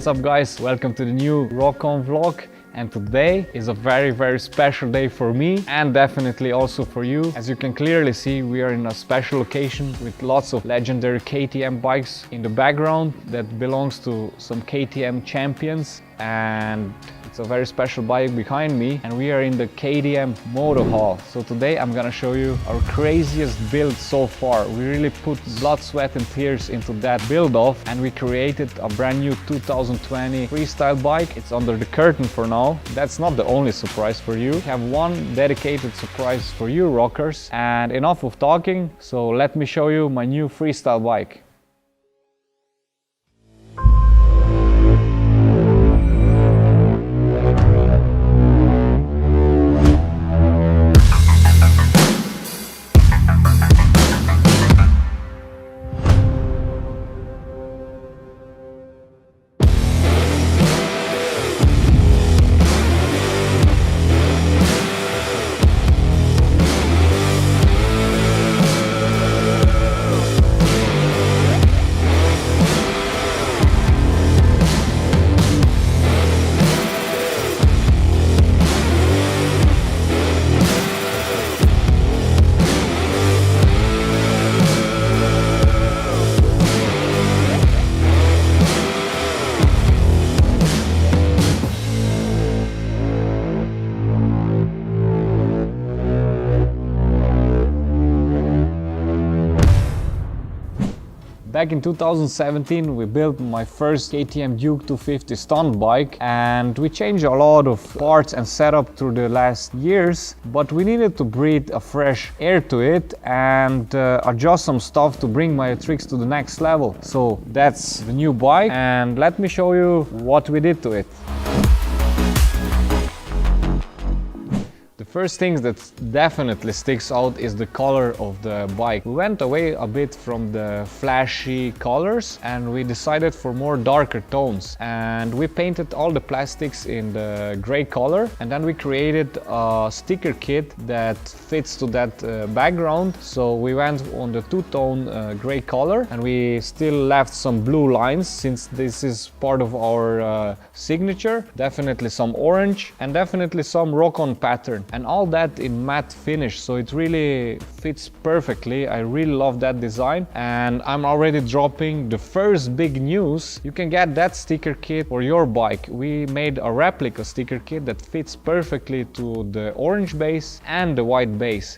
What's up guys, welcome to the new Rock-On vlog. And today is a very special day for me and definitely also for you. As you can clearly see, we are in a special location with lots of legendary KTM bikes in the background that belongs to some KTM champions, and it's a very special bike behind me, and we are in the KTM Moto Hall. So today I'm gonna show you our craziest build so far. We really put blood, sweat and tears into that build off, and we created a brand new 2020 freestyle bike. It's under the curtain for now. That's not the only surprise for you. We have one dedicated surprise for you rockers. And enough of talking, so let me show you my new freestyle bike. Back in 2017 we built my first KTM Duke 250 stunt bike, and we changed a lot of parts and setup through the last years, but we needed to breathe a fresh air to it and adjust some stuff to bring my tricks to the next level. So that's the new bike, and let me show you what we did to it. The first thing that definitely sticks out is the color of the bike. We went away a bit from the flashy colors and we decided for more darker tones, and we painted all the plastics in the gray color, and then we created a sticker kit that fits to that background. So we went on the two-tone gray color, and we still left some blue lines since this is part of our signature. Definitely some orange and definitely some rock-on pattern, and all that in matte finish, so it really fits perfectly. I really love that design, and I'm already dropping the first big news. You can get that sticker kit for your bike. We made a replica sticker kit that fits perfectly to the orange base and the white base.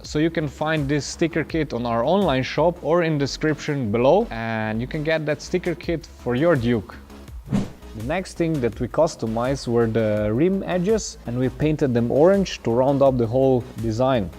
So you can find this sticker kit on our online shop or in the description below, and you can get that sticker kit for your Duke. The next thing that we customized were the rim edges, and we painted them orange to round up the whole design.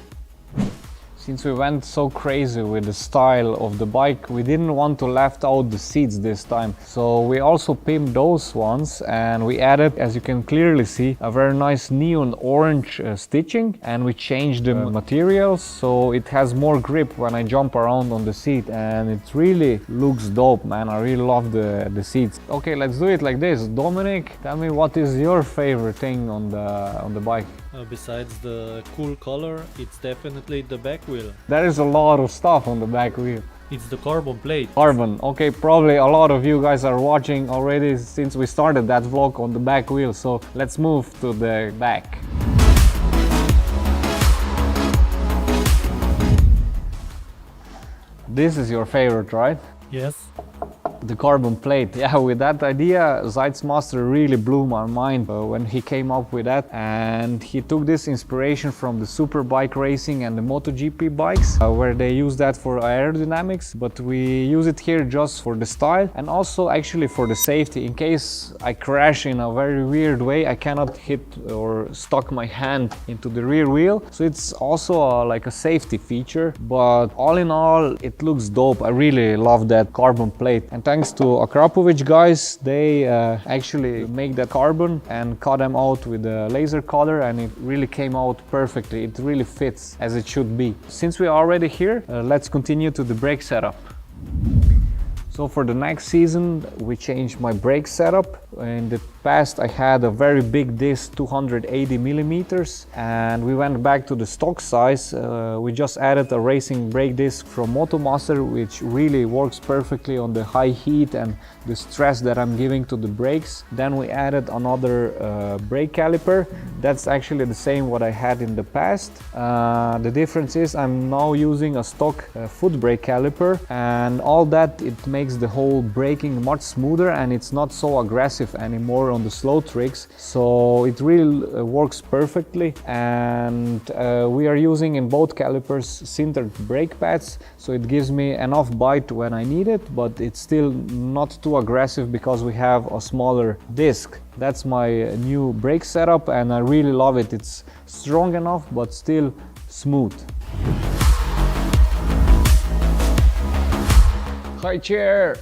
Since we went so crazy with the style of the bike, we didn't want to left out the seats this time. So we also pimped those ones, and we added, as you can clearly see, a very nice neon orange stitching, and we changed the materials so it has more grip when I jump around on the seat, and it really looks dope, man. I really love the seats. Okay, let's do it like this. Dominic, tell me, what is your favorite thing on the bike? Besides the cool color, it's definitely the back wheel. There is a lot of stuff on the back wheel. It's the carbon plate. Carbon, okay, probably a lot of you guys are watching already since we started that vlog on the back wheel, so let's move to the back. This is your favorite, right? Yes. the carbon plate. Yeah, with that idea, Master really blew my mind when he came up with that, and he took this inspiration from the superbike racing and the MotoGP bikes, where they use that for aerodynamics, but we use it here just for the style and also actually for the safety. In case I crash in a very weird way, I cannot hit or stuck my hand into the rear wheel, so it's also like a safety feature. But all in all, it looks dope. I really love that carbon plate, and thanks to Akrapovic guys, they actually make that carbon and cut them out with a laser cutter, and it really came out perfectly. It really fits as it should be. Since we are already here, let's continue to the brake setup. So for the next season, we changed my brake setup. In the past, I had a very big disc, 280 millimeters, and we went back to the stock size. We just added a racing brake disc from MotoMaster, which really works perfectly on the high heat and the stress that I'm giving to the brakes. Then we added another brake caliper. That's actually the same what I had in the past. The difference is I'm now using a stock foot brake caliper, and all that, it makes the whole braking much smoother, and it's not so aggressive anymore on the slow tricks, so it really works perfectly. And we are using in both calipers sintered brake pads, so it gives me enough bite when I need it, but it's still not too aggressive because we have a smaller disc. That's my new brake setup, and I really love it. It's strong enough but still smooth. High chair!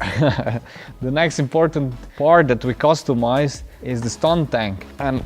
The next important part that we customized is the stunt tank, and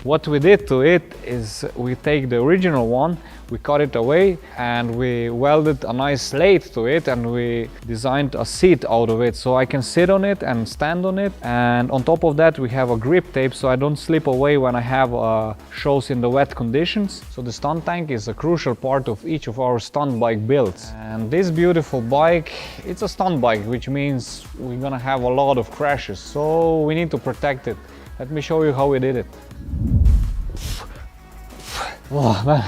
what we did to it is we take the original one, we cut it away, and we welded a nice plate to it, and we designed a seat out of it so I can sit on it and stand on it. And on top of that, we have a grip tape so I don't slip away when I have shows in the wet conditions. So the stunt tank is a crucial part of each of our stunt bike builds. And this beautiful bike, it's a stunt bike, which means we're gonna have a lot of crashes, so we need to protect it. Let me show you how we did it. Oh man,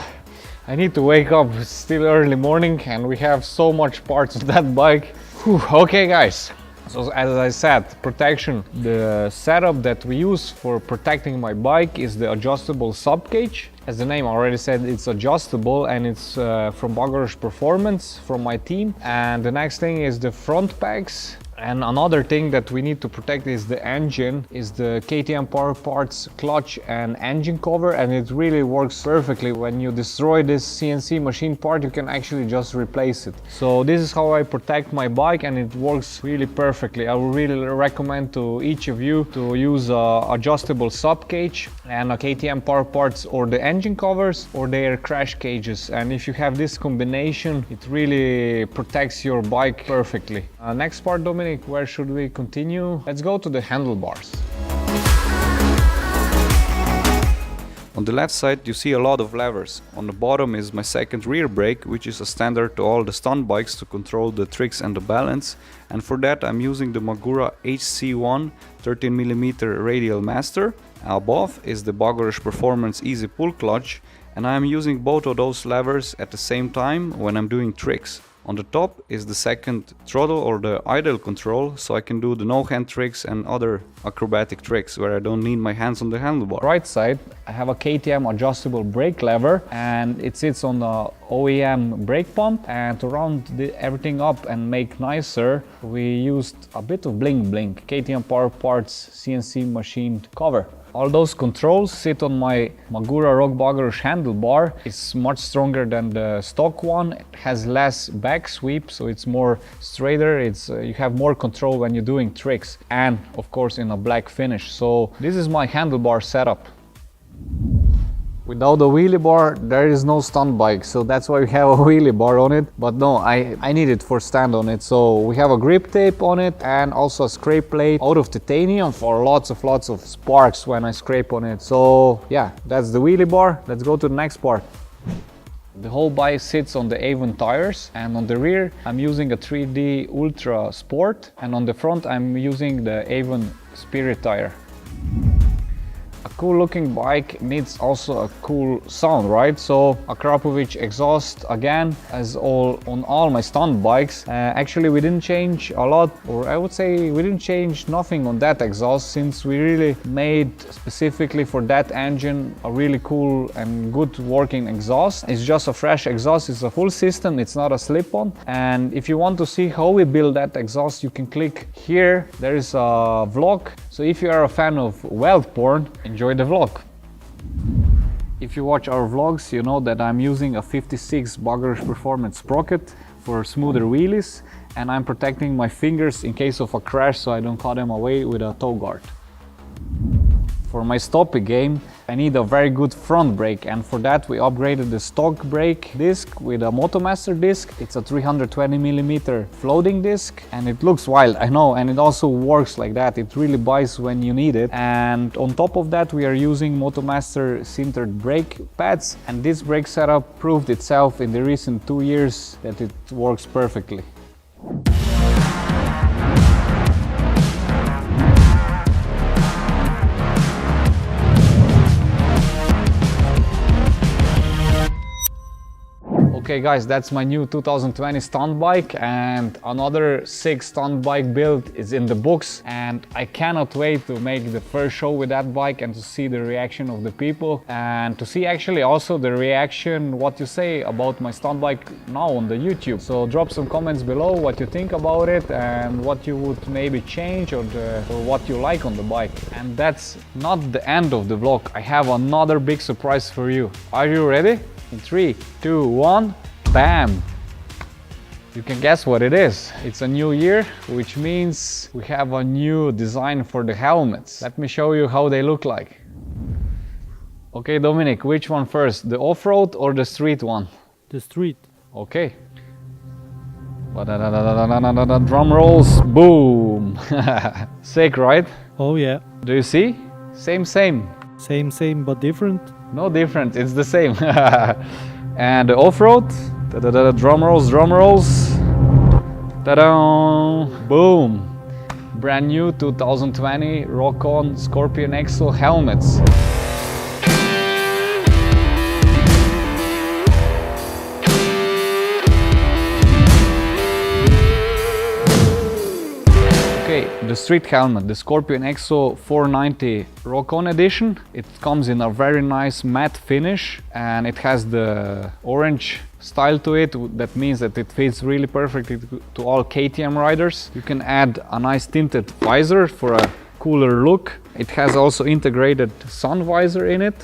I need to wake up. It's still early morning and we have so much parts of that bike. Whew. Okay guys, so as I said, protection. The setup that we use for protecting my bike is the adjustable sub cage. As the name already said, it's adjustable, and it's from Bagorosh Performance, from my team. And the next thing is the front pegs. And another thing that we need to protect is the engine, is the KTM Power Parts clutch and engine cover, and it really works perfectly. When you destroy this CNC machine part, you can actually just replace it. So this is how I protect my bike, and it works really perfectly. I would really recommend to each of you to use a adjustable sub cage and a KTM Power Parts or the engine covers or their crash cages. And if you have this combination, it really protects your bike perfectly. Next part, Dominic, where should we continue? Let's go to the handlebars. On the left side you see a lot of levers. On the bottom is my second rear brake, which is a standard to all the stunt bikes to control the tricks and the balance. And for that I'm using the Magura HC1 13mm radial master. Above is the Bagorosh Performance Easy Pull clutch, and I am using both of those levers at the same time when I'm doing tricks. On the top is the second throttle or the idle control, so I can do the no-hand tricks and other acrobatic tricks where I don't need my hands on the handlebar. Right side, I have a KTM adjustable brake lever, and it sits on the OEM brake pump. And to round everything up and make nicer, we used a bit of bling bling, KTM Power Parts CNC machined cover. All those controls sit on my Magura Rock Bagorosh handlebar. It's much stronger than the stock one. It has less back sweep, so it's more straighter. You have more control when you're doing tricks, and of course in a black finish. So this is my handlebar setup. Without a wheelie bar, there is no stunt bike, so that's why we have a wheelie bar on it. But no, I need it for stand on it. So we have a grip tape on it and also a scrape plate out of titanium for lots of sparks when I scrape on it. So yeah, that's the wheelie bar. Let's go to the next part. The whole bike sits on the Avon tires, and on the rear I'm using a 3D Ultra Sport, and on the front I'm using the Avon Spirit tire. A cool looking bike needs also a cool sound, right? So a Krapovic exhaust again, as on all my stunt bikes. Actually we didn't change a lot, or I would say we didn't change nothing on that exhaust, since we really made specifically for that engine a really cool and good working exhaust. It's just a fresh exhaust, it's a full system, it's not a slip-on. And if you want to see how we build that exhaust, you can click here. There is a vlog. So if you are a fan of weld porn, enjoy the vlog. If you watch our vlogs, you know that I'm using a 56 Bugger's Performance sprocket for smoother wheelies, and I'm protecting my fingers in case of a crash so I don't cut them away with a toe guard. For my stoppie game, I need a very good front brake, and for that we upgraded the stock brake disc with a Motomaster disc. It's a 320mm floating disc, and it looks wild, I know, and it also works like that. It really bites when you need it. And on top of that we are using Motomaster sintered brake pads, and this brake setup proved itself in the recent 2 years that it works perfectly. Okay guys, that's my new 2020 stunt bike, and another sick stunt bike build is in the books, and I cannot wait to make the first show with that bike and to see the reaction of the people, and to see actually also the reaction, what you say about my stunt bike now on the YouTube. So drop some comments below what you think about it and what you would maybe change, or what you like on the bike. And that's not the end of the vlog. I have another big surprise for you. Are you ready? In 3, 2, 1, bam! You can guess what it is. It's a new year, which means we have a new design for the helmets. Let me show you how they look like. Okay, Dominic, which one first? The off-road or the street one? The street. Okay. Drum rolls, boom! Sick, right? Oh yeah. Do you see? Same. Same but different. No different, it's the same. And the off-road, drum rolls, ta-da! Boom! Brand new 2020 Rock-On Scorpion Exo helmets. Okay, the street helmet, the Scorpion Exo 490 Rock-On edition. It comes in a very nice matte finish, and it has the orange style to it. That means that it fits really perfectly to all KTM riders. You can add a nice tinted visor for a cooler look. It has also integrated sun visor in it,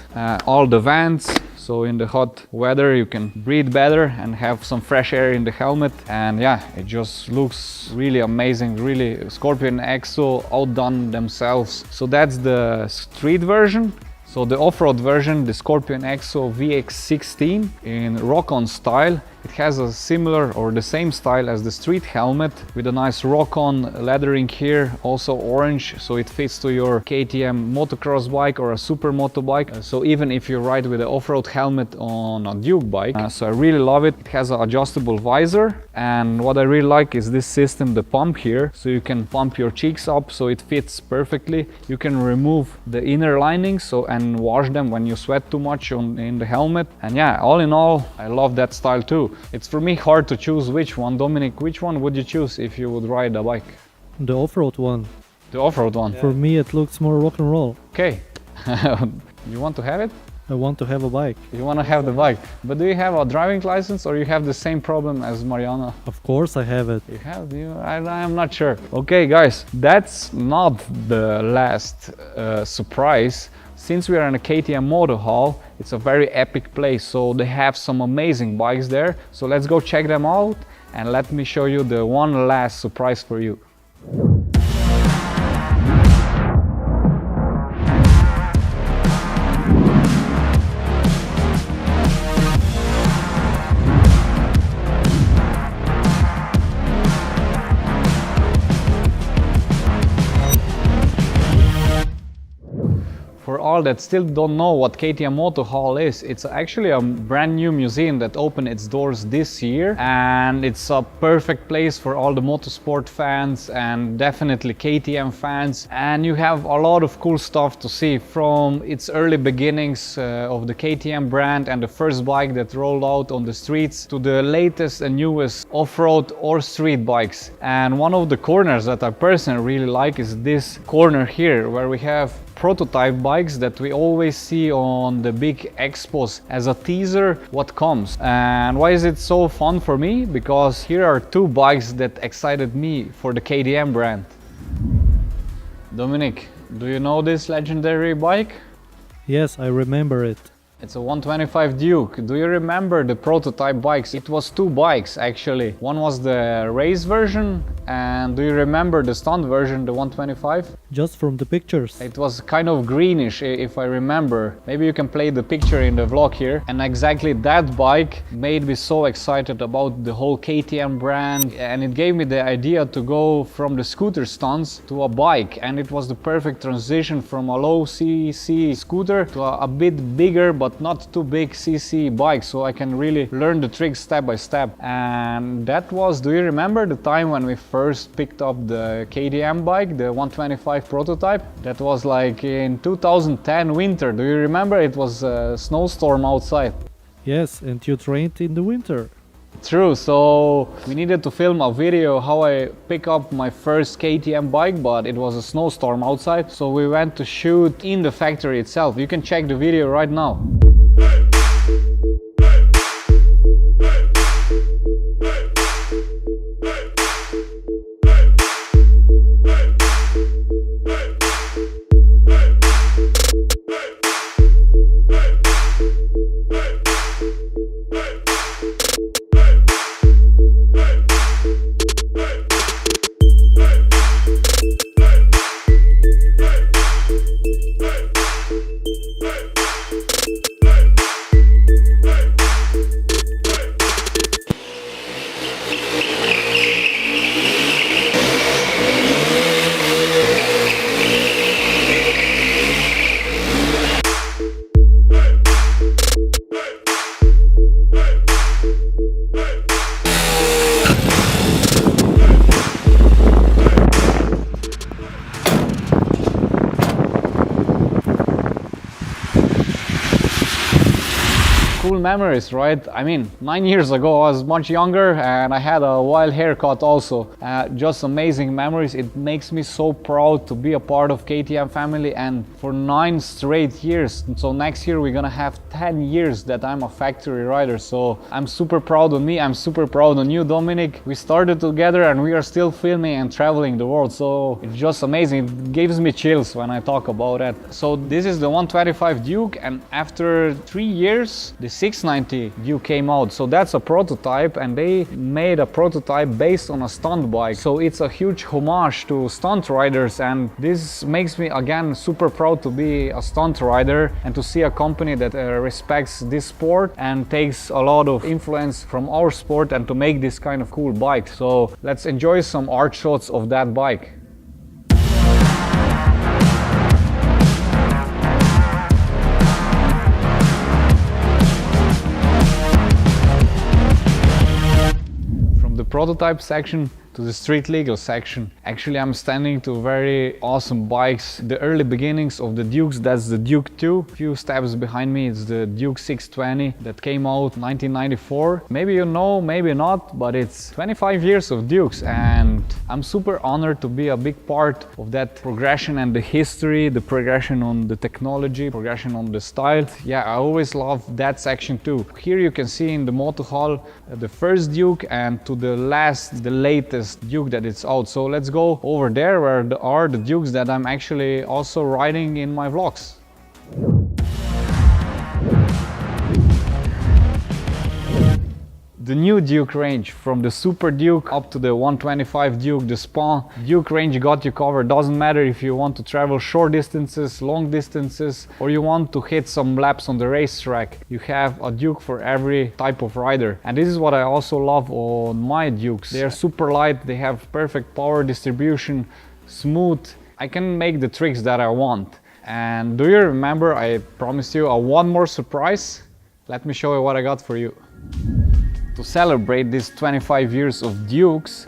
all the vents. So in the hot weather you can breathe better and have some fresh air in the helmet, and yeah, it just looks really amazing. Really, Scorpion Exo outdone themselves. So that's the street version. So the off-road version, the Scorpion Exo VX16 in Rock-On style. It has a similar or the same style as the street helmet, with a nice Rock-On lettering here, also orange, so it fits to your KTM motocross bike or a super moto bike. So even if you ride with an off-road helmet on a Duke bike. So I really love it. It has an adjustable visor, and what I really like is this system, the pump here, so you can pump your cheeks up so it fits perfectly. You can remove the inner linings and wash them when you sweat too much in the helmet. And yeah, all in all, I love that style too. It's for me hard to choose which one. Dominic, which one would you choose if you would ride a bike? The off-road one. The off-road one? For me it looks more rock and roll. Okay. You want to have it? I want to have a bike. You want to have the bike. But do you have a driving license, or you have the same problem as Mariana? Of course I have it. You have? I'm not sure. Okay guys, that's not the last surprise. Since we are in a KTM Moto Hall, it's a very epic place, so they have some amazing bikes there. So let's go check them out, and let me show you the one last surprise for you. all that still don't know what KTM Moto Hall is, it's actually a brand new museum that opened its doors this year, and it's a perfect place for all the motorsport fans and definitely KTM fans. And you have a lot of cool stuff to see, from its early beginnings of the KTM brand and the first bike that rolled out on the streets to the latest and newest off-road or street bikes. And one of the corners that I personally really like is this corner here, where we have prototype bikes that we always see on the big expos as a teaser what comes. And why is it so fun for me? Because here are two bikes that excited me for the KTM brand. Dominic, do you know this legendary bike? Yes, I remember it. It's a 125 Duke. Do you remember the prototype bikes? It was two bikes actually. One was the race version, and do you remember the stunt version, the 125? Just from the pictures. It was kind of greenish, if I remember. Maybe you can play the picture in the vlog here. And exactly that bike made me so excited about the whole KTM brand, and it gave me the idea to go from the scooter stunts to a bike, and it was the perfect transition from a low CC scooter to a bit bigger but not too big CC bike, so I can really learn the tricks step by step. And that was, do you remember the time when we first picked up the KTM bike, the 125 prototype? That was like in 2010 winter. Do you remember? It was a snowstorm outside. Yes, and you trained in the winter. True, so we needed to film a video how I pick up my first KTM bike, but it was a snowstorm outside, so we went to shoot in the factory itself. You can check the video right now. Cool memories, right? I mean, 9 years ago I was much younger and I had a wild haircut also. Just amazing memories. It makes me so proud to be a part of KTM family, and for 9 straight years. So next year we're gonna have 10 years that I'm a factory rider. So I'm super proud of me. I'm super proud on you, Dominic. We started together and we are still filming and traveling the world. So it's just amazing. It gives me chills when I talk about it. So this is the 125 Duke, and after 3 years, the 690 Duke came out. So that's a prototype, and they made a prototype based on a stunt bike. So it's a huge homage to stunt riders, and this makes me again super proud to be a stunt rider and to see a company that respects this sport and takes a lot of influence from our sport and to make this kind of cool bike. So let's enjoy some art shots of that bike. Prototype section to the street legal section. Actually, I'm standing to very awesome bikes. The early beginnings of the Dukes, that's the Duke 2. A few steps behind me, it's the Duke 620 that came out 1994. Maybe you know, maybe not, but it's 25 years of Dukes, and I'm super honored to be a big part of that progression and the history, the progression on the technology, progression on the style. Yeah, I always love that section too. Here you can see in the Moto Hall the first Duke and to the last, the latest Duke that it's out. So let's go over there where are the Dukes that I'm actually also riding in my vlogs. The new Duke range, from the Super Duke up to the 125 Duke, the Spa Duke range got you covered. Doesn't matter if you want to travel short distances, long distances, or you want to hit some laps on the racetrack. You have a Duke for every type of rider. And this is what I also love on my Dukes. They are super light, they have perfect power distribution, smooth. I can make the tricks that I want. And do you remember I promised you a one more surprise? Let me show you what I got for you. To celebrate these 25 years of Dukes,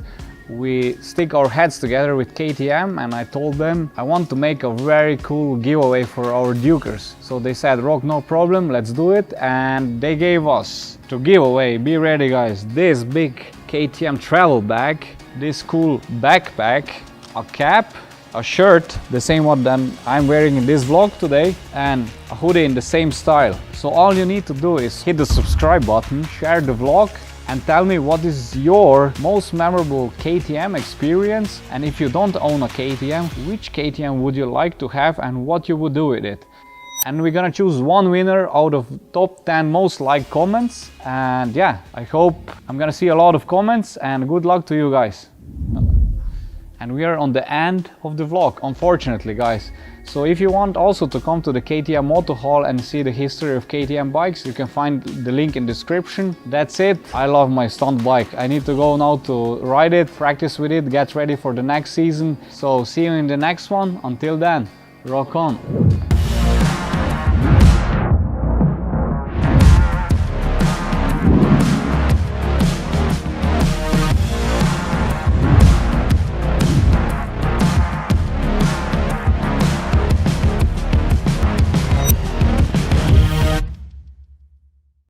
we stick our heads together with KTM, and I told them I want to make a very cool giveaway for our Dukers. So they said, Rock, no problem, let's do it. And they gave us to give away, be ready guys, this big KTM travel bag, this cool backpack, a cap, a shirt, the same one that I'm wearing in this vlog today, and a hoodie in the same style. So all you need to do is hit the subscribe button, share the vlog, and tell me what is your most memorable KTM experience, and if you don't own a KTM, which KTM would you like to have and what you would do with it. And we're gonna choose one winner out of top 10 most liked comments. And yeah, I hope I'm gonna see a lot of comments, and good luck to you guys. And we are on the end of the vlog, unfortunately guys. So if you want also to come to the KTM Moto Hall and see the history of KTM bikes, you can find the link in the description. That's it. I love my stunt bike. I need to go now to ride it, practice with it, get ready for the next season. So see you in the next one. Until then, rock on.